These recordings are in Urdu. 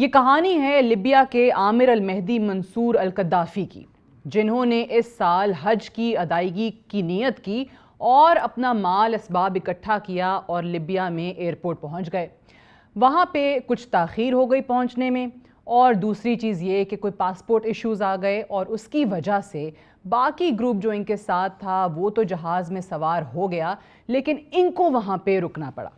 یہ کہانی ہے لیبیا کے عامر المہدی منصور القذافی کی، جنہوں نے اس سال حج کی ادائیگی کی نیت کی اور اپنا مال اسباب اکٹھا کیا اور لیبیا میں ایئرپورٹ پہنچ گئے۔ وہاں پہ کچھ تاخیر ہو گئی پہنچنے میں، اور دوسری چیز یہ کہ کوئی پاسپورٹ ایشوز آ گئے اور اس کی وجہ سے باقی گروپ جو ان کے ساتھ تھا وہ تو جہاز میں سوار ہو گیا، لیکن ان کو وہاں پہ رکنا پڑا۔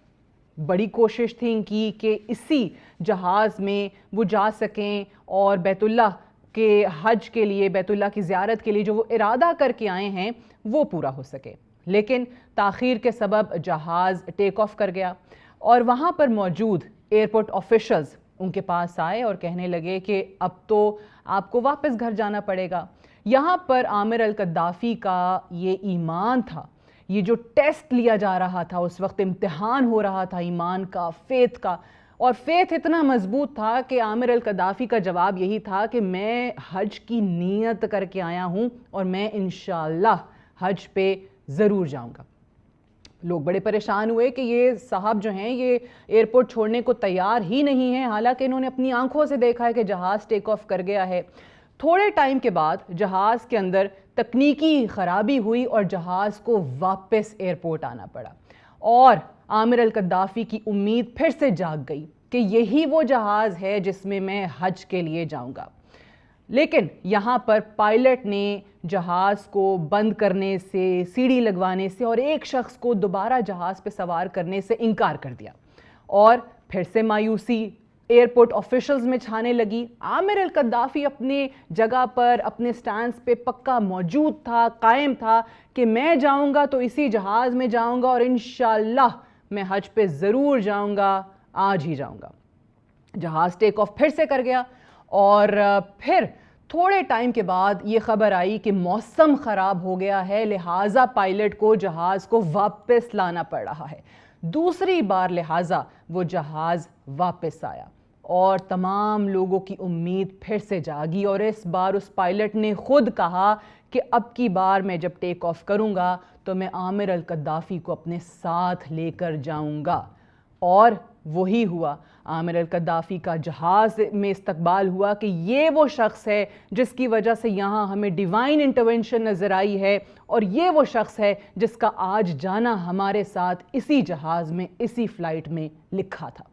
بڑی کوشش تھی ان کی کہ اسی جہاز میں وہ جا سکیں اور بیت اللہ کے حج کے لیے، بیت اللہ کی زیارت کے لیے جو وہ ارادہ کر کے آئے ہیں وہ پورا ہو سکے، لیکن تاخیر کے سبب جہاز ٹیک آف کر گیا اور وہاں پر موجود ایئرپورٹ آفیشلز ان کے پاس آئے اور کہنے لگے کہ اب تو آپ کو واپس گھر جانا پڑے گا۔ یہاں پر عامر القذافی کا یہ ایمان تھا، یہ جو ٹیسٹ لیا جا رہا تھا، اس وقت امتحان ہو رہا تھا ایمان کا، فیتھ کا، اور فیتھ اتنا مضبوط تھا کہ عامر القذافی کا جواب یہی تھا کہ میں حج کی نیت کر کے آیا ہوں اور میں انشاءاللہ حج پہ ضرور جاؤں گا۔ لوگ بڑے پریشان ہوئے کہ یہ صاحب جو ہیں یہ ایئرپورٹ چھوڑنے کو تیار ہی نہیں ہیں، حالانکہ انہوں نے اپنی آنکھوں سے دیکھا ہے کہ جہاز ٹیک آف کر گیا ہے۔ تھوڑے ٹائم کے بعد جہاز کے اندر تکنیکی خرابی ہوئی اور جہاز کو واپس ایئرپورٹ آنا پڑا، اور عامر القذافی کی امید پھر سے جاگ گئی کہ یہی وہ جہاز ہے جس میں میں حج کے لیے جاؤں گا۔ لیکن یہاں پر پائلٹ نے جہاز کو بند کرنے سے، سیڑھی لگوانے سے اور ایک شخص کو دوبارہ جہاز پہ سوار کرنے سے انکار کر دیا، اور پھر سے مایوسی ایئرپورٹ آفیشلز میں چھانے لگی۔ عامر القذافی اپنے جگہ پر، اپنے سٹانس پہ پکا موجود تھا، قائم تھا کہ میں جاؤں گا تو اسی جہاز میں جاؤں گا اور انشاءاللہ میں حج پہ ضرور جاؤں گا، آج ہی جاؤں گا۔ جہاز ٹیک آف پھر سے کر گیا، اور پھر تھوڑے ٹائم کے بعد یہ خبر آئی کہ موسم خراب ہو گیا ہے، لہٰذا پائلٹ کو جہاز کو واپس لانا پڑ رہا ہے۔ دوسری بار لہٰذا وہ جہاز واپس آیا اور تمام لوگوں کی امید پھر سے جاگی، اور اس بار اس پائلٹ نے خود کہا کہ اب کی بار میں جب ٹیک آف کروں گا تو میں عامر القذافی کو اپنے ساتھ لے کر جاؤں گا، اور وہی ہوا۔ عامر القذافی کا جہاز میں استقبال ہوا کہ یہ وہ شخص ہے جس کی وجہ سے یہاں ہمیں ڈیوائن انٹرونشن نظر آئی ہے، اور یہ وہ شخص ہے جس کا آج جانا ہمارے ساتھ اسی جہاز میں، اسی فلائٹ میں لکھا تھا۔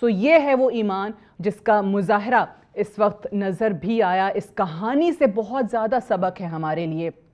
سو یہ ہے وہ ایمان جس کا مظاہرہ اس وقت نظر بھی آیا۔ اس کہانی سے بہت زیادہ سبق ہے ہمارے لیے۔